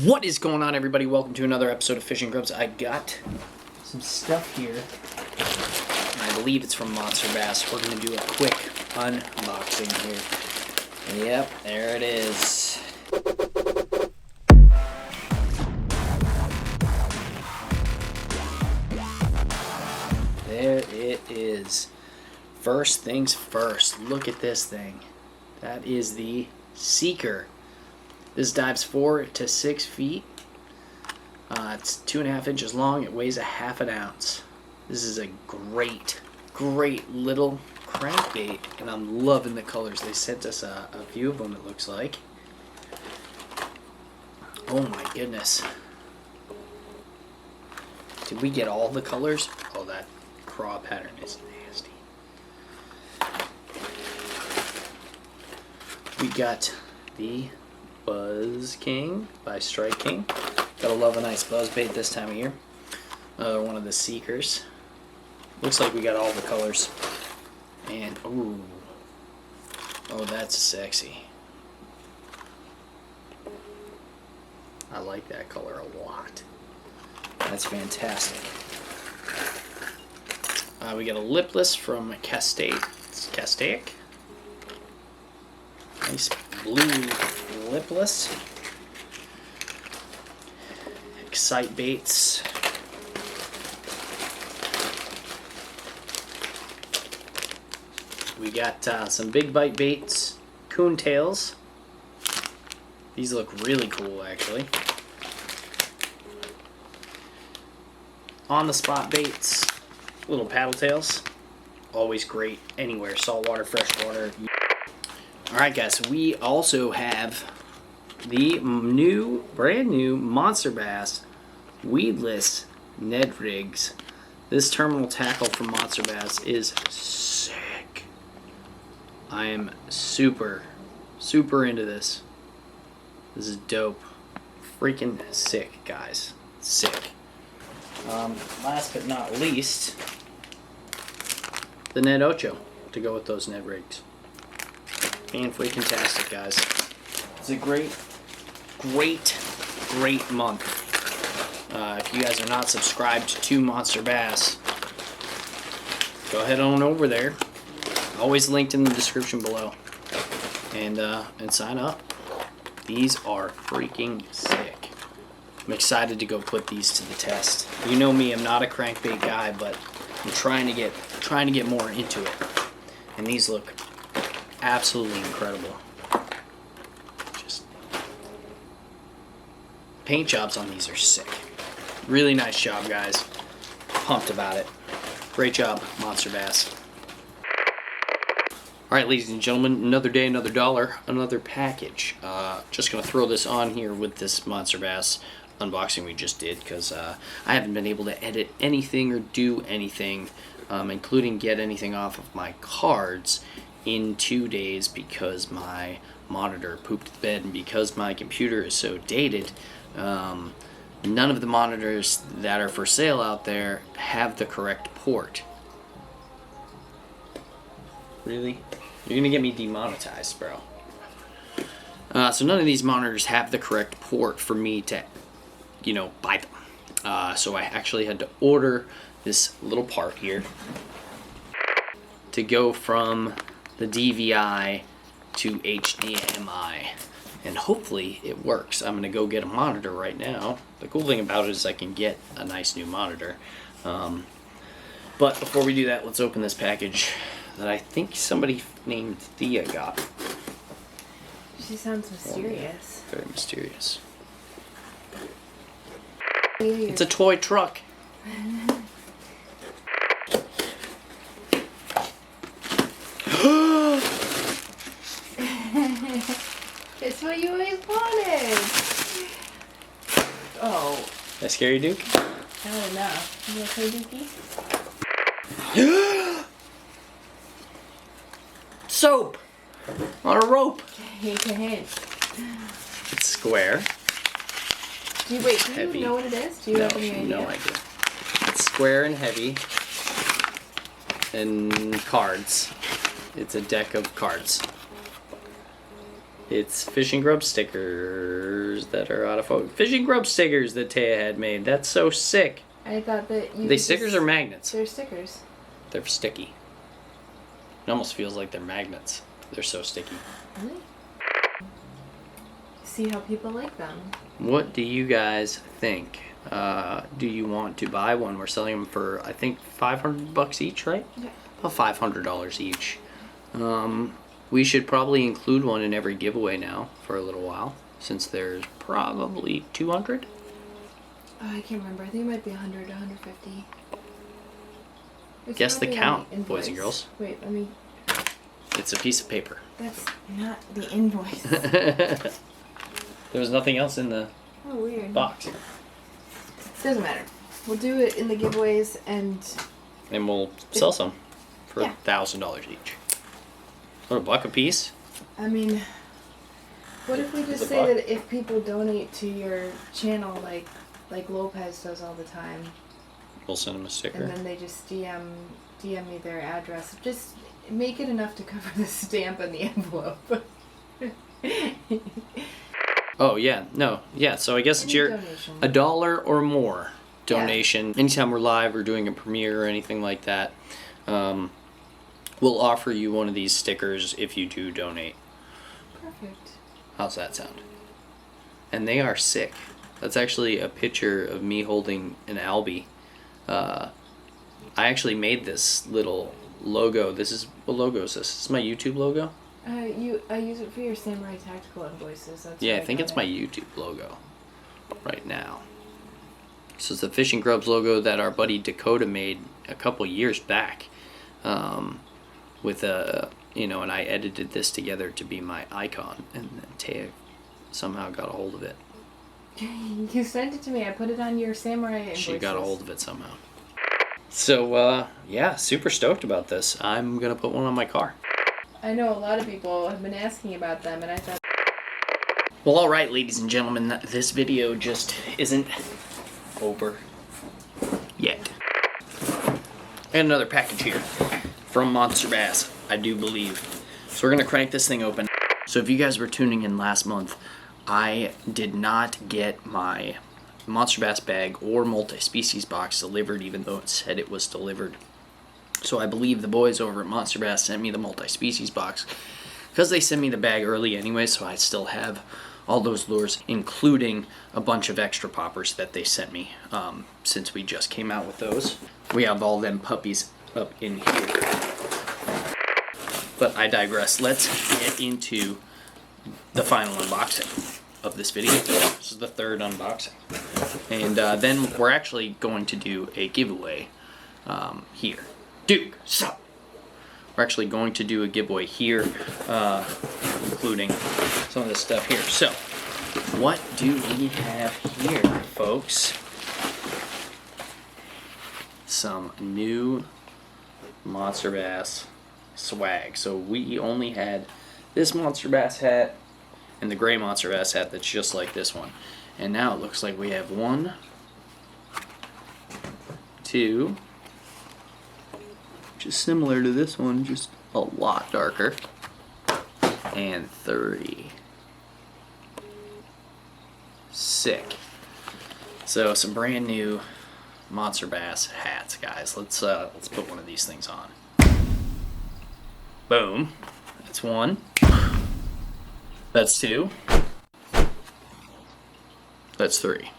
What is going on, everybody? Welcome to another episode of Fishing GrubbZ. I got some stuff here. I believe it's from Monsterbass. We're going to do a quick unboxing here. And yep, there it is. There it is. First things first, look at this thing. That is the Seeker. This dives 4 to 6 feet. It's 2.5 inches long. It weighs a ½ ounce. This is a great little crankbait, and I'm loving the colors. They sent us a few of them, it looks like. Oh my goodness. Did we get all the colors? Oh, that craw pattern is nasty. We got the Buzz King by Strike King. Gotta love a nice buzz bait this time of year. Another one of the Seekers. Looks like we got all the colors. And ooh, oh, that's sexy. I like that color a lot. That's fantastic. We got a lipless from Castaic. Nice blue lipless. Excite baits. We got some big bite baits, coon tails. These look really cool, actually. On the spot baits, little paddle tails. Always great anywhere, saltwater, freshwater. Alright guys, we also have the brand new Monsterbass weedless Ned rigs. This terminal tackle from Monsterbass is sick. I am super into this. This is dope. Freaking sick, guys. Sick. Last but not least, the Ned Ocho to go with those Ned rigs. Man, freaking-tastic, guys. It's a great month. If you guys are not subscribed to Monsterbass, go ahead on over there. Always linked in the description below. And sign up. These are freaking sick. I'm excited to go put these to the test. You know me, I'm not a crankbait guy, but I'm trying to get more into it. And these look absolutely incredible. Just paint jobs on these are sick. Really nice job, guys. Pumped about it. Great job, Monsterbass. Alright, ladies and gentlemen, another day, another dollar, another package. Just gonna throw this on here with this Monsterbass unboxing we just did, because I haven't been able to edit anything or do anything, including get anything off of my cards in 2 days, because my monitor pooped the bed, and because my computer is so dated, none of the monitors that are for sale out there have the correct port. Really? You're gonna get me demonetized, bro. So none of these monitors have the correct port for me to, buy them. So I actually had to order this little part here to go from the DVI to HDMI, and hopefully it works. I'm gonna go get a monitor right now. The cool thing about it is I can get a nice new monitor, but before we do that, let's open this package that I think somebody named Thea got. She sounds mysterious. Very mysterious. It's a toy truck. It's what you always wanted. Oh. Did I scare you, Duke? I don't know. You okay, Dookie? Soap on a rope. Take a hint. It's square. Do you heavy. Know what it is? Do you have any idea? No idea. It's square and heavy. And cards. It's a deck of cards. It's fishing grub stickers that are out of focus. Fishing grub stickers that Thea had made. That's so sick. I thought that you. They stickers or magnets? They're stickers. They're sticky. It almost feels like they're magnets. They're so sticky. Really? See how people like them. What do you guys think? Do you want to buy one? We're selling them for, I think, $500 each, right? Yeah. About $500 each. We should probably include one in every giveaway now for a little while, since there's probably 200. Oh, I can't remember. I think it might be 100, 150. It's Guess the probably count, on the boys and invoice. girls. Wait, let me. It's a piece of paper. That's not the invoice. There was nothing else in the Oh, weird. box. Doesn't matter. We'll do it in the giveaways and. And we'll sell some for Yeah. $1,000 each. What, $1 a piece? I mean, what if we Is just it say buck? that if people donate to your channel, like Lopez does all the time, We'll send them a sticker. and then they just DM me their address. Just make it enough to cover the stamp and the envelope. Oh yeah, no, yeah. So I guess it's Any your donation. $1 or more donation. Anytime we're live or doing a premiere or anything like that, we'll offer you one of these stickers if you do donate. Perfect. How's that sound? And they are sick. That's actually a picture of me holding an albie. I actually made this little logo. This is what logo is this? This is my YouTube logo. I use it for your Samurai Tactical invoices. That's Yeah, where I think got it's it. my YouTube logo right now. So it's the Fishing Grubs logo that our buddy Dakota made a couple years back, with a and I edited this together to be my icon, and then Thea somehow got a hold of it. You sent it to me. I put it on your Samurai invoices. She got a hold of it somehow. So yeah, super stoked about this. I'm gonna put one on my car. I know a lot of people have been asking about them, and I thought. Well, all right, ladies and gentlemen, this video just isn't over yet. And another package here from Monster Bass, I do believe. So we're gonna crank this thing open. So if you guys were tuning in last month, I did not get my Monster Bass bag or multi-species box delivered, even though it said it was delivered. So I believe the boys over at Monster Bass sent me the multi-species box because they sent me the bag early anyway, so I still have all those lures, including a bunch of extra poppers that they sent me since we just came out with those. We have all them puppies up in here. But I digress. Let's get into the final unboxing of this video. This is the third unboxing. And then we're actually going to do a giveaway here. Duke, sup? We're actually going to do a giveaway here, including some of this stuff here. So, what do we have here, folks? Some new Monster Bass swag. So we only had this Monster Bass hat and the gray Monster Bass hat that's just like this one. And now it looks like we have 1, 2, which is similar to this one, just a lot darker, and 3. Sick. So some brand new Monster Bass hats, guys. Let's put one of these things on. Boom. That's 1. That's 2. That's 3.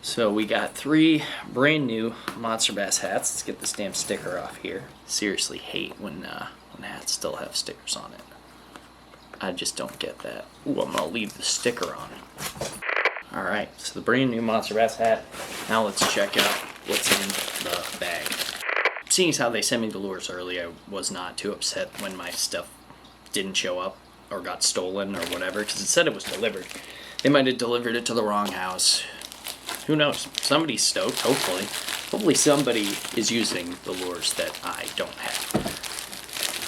So we got 3 brand new Monster Bass hats. Let's get this damn sticker off here. Seriously hate when hats still have stickers on it. I just don't get that. Ooh, I'm gonna leave the sticker on. Alright, so the brand new Monster Bass hat. Now let's check out what's in the bag. Seeing as how they sent me the lures early, I was not too upset when my stuff didn't show up or got stolen or whatever, because it said it was delivered. They might have delivered it to the wrong house. Who knows? Somebody's stoked, hopefully. Hopefully somebody is using the lures that I don't have.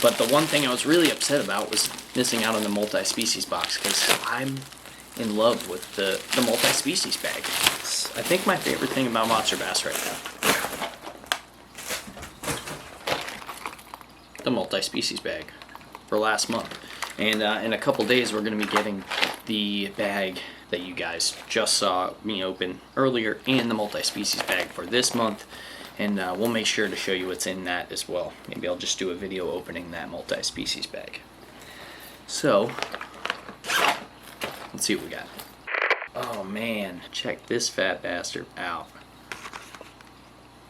But the one thing I was really upset about was missing out on the multi-species box, because I'm in love with the multi-species bag. It's, I think, my favorite thing about Monster Bass right now. The multi-species bag for last month. And in a couple days, we're going to be getting the bag that you guys just saw me open earlier and the multi-species bag for this month. And we'll make sure to show you what's in that as well. Maybe I'll just do a video opening that multi-species bag. So, let's see what we got. Oh man, check this fat bastard out.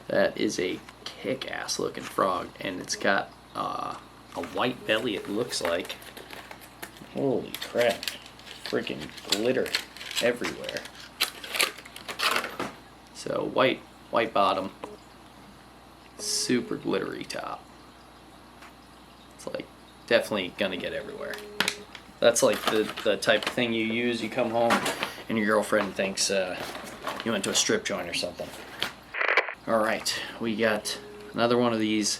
That is a kick-ass looking frog, and it's got a white belly, it looks like. Holy crap. Freaking glitter everywhere. So white bottom, super glittery top. It's like definitely gonna get everywhere. That's like the type of thing you use, you come home and your girlfriend thinks you went to a strip joint or something. Alright, we got another one of these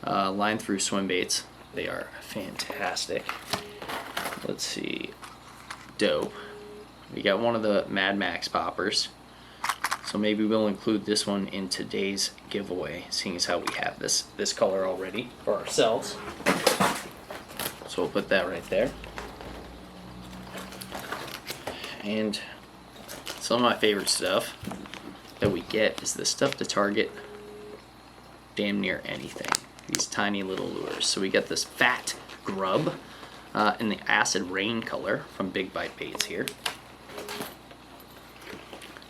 line through swim baits. They are fantastic. Let's see. Dope. We got one of the Mad Max poppers. So maybe we'll include this one in today's giveaway, seeing as how we have this color already for ourselves. So we'll put that right there. And some of my favorite stuff that we get is the stuff to target damn near anything. These tiny little lures. So we got this fat grub in the acid rain color from Big Bite Baits here.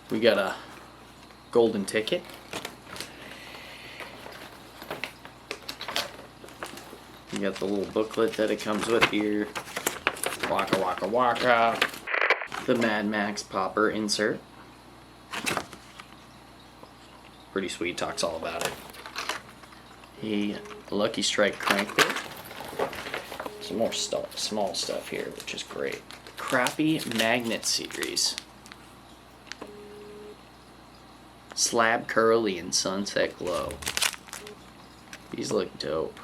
We got a golden ticket. You got the little booklet that it comes with here. Waka waka waka. The Mad Max popper insert. Pretty sweet, talks all about it. A Lucky Strike crankbait. Some more small stuff here, which is great. Crappie Magnet Series. Slab Curly and Sunset Glow. These look dope.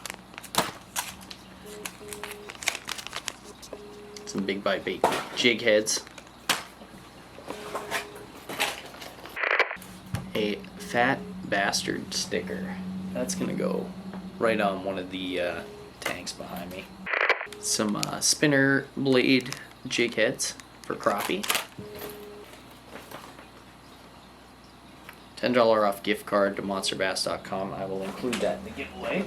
Some Big Bite Bait jig heads. A Fat Bastard sticker. That's gonna go right on one of the tanks behind me. Some spinner blade jig heads for crappie. $10 off gift card to monsterbass.com. I will include that in the giveaway.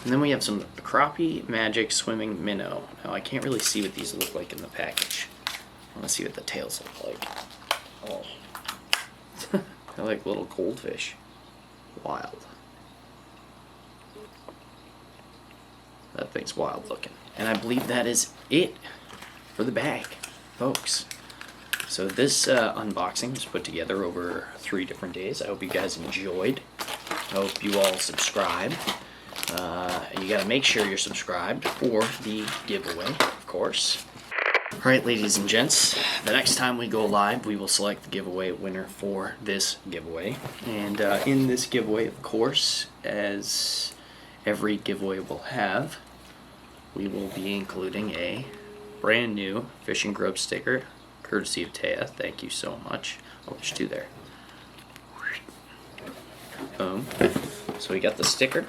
And then we have some crappie magic swimming minnow. Now I can't really see what these look like in the package. I want to see what the tails look like. Oh, they're like little goldfish. Wild. That thing's wild looking. And I believe that is it for the bag, folks. So this unboxing was put together over 3 different days. I hope you guys enjoyed. I hope you all subscribe. You gotta make sure you're subscribed for the giveaway, of course. Alright, ladies and gents, the next time we go live, we will select the giveaway winner for this giveaway. And in this giveaway, of course, as every giveaway will have, we will be including a brand new Fishing Grub sticker, courtesy of Thea. Thank you so much. Oh, there's 2 there. Boom. So we got the sticker.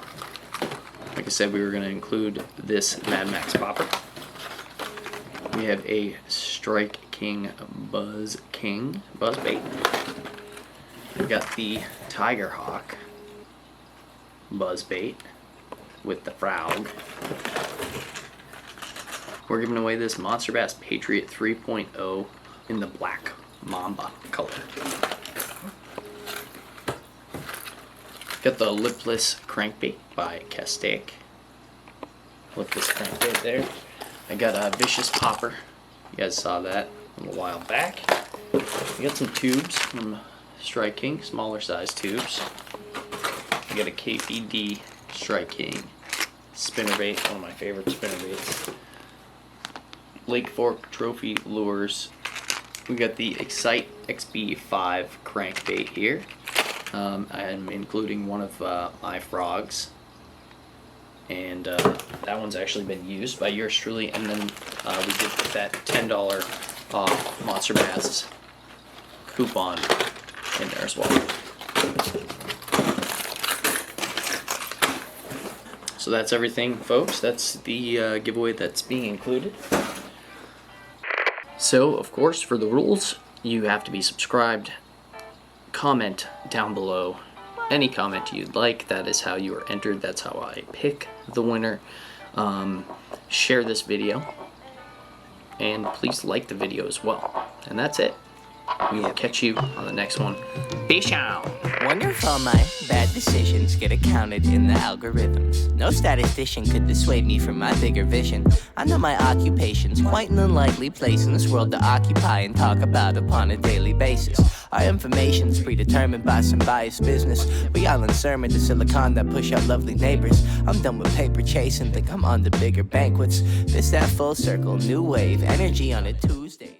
Like I said, we were going to include this Mad Max popper. We have a Strike King Buzz bait. We got the Tiger Hawk buzz bait with the frog. We're giving away this Monster Bass Patriot 3.0 in the black mamba color. Got the lipless crankbait by Castaic. Lipless crankbait there. I got a vicious popper. You guys saw that a little while back. We got some tubes from Strike King, smaller size tubes. We got a KPD Strike King spinnerbait, one of my favorite spinnerbaits. Lake Fork Trophy Lures. We got the Excite XB5 crankbait here. I'm including one of my frogs, and that one's actually been used by yours truly. And then we did put that $10 off Monster Bass coupon in there as well. So that's everything, folks. That's the giveaway that's being included. So, of course, for the rules, you have to be subscribed. Comment down below any comment you'd like. That is how you are entered. That's how I pick the winner. Share this video. And please like the video as well. And that's it. We will catch you on the next one. Peace out. Wonder if all my bad decisions get accounted in the algorithms. No statistician could dissuade me from my bigger vision. I know my occupation's quite an unlikely place in this world to occupy and talk about upon a daily basis. Our information's predetermined by some biased business. We all in sermon to silicon that push out lovely neighbors. I'm done with paper chasing, think I'm on to bigger banquets. This that full circle, new wave, energy on a Tuesday.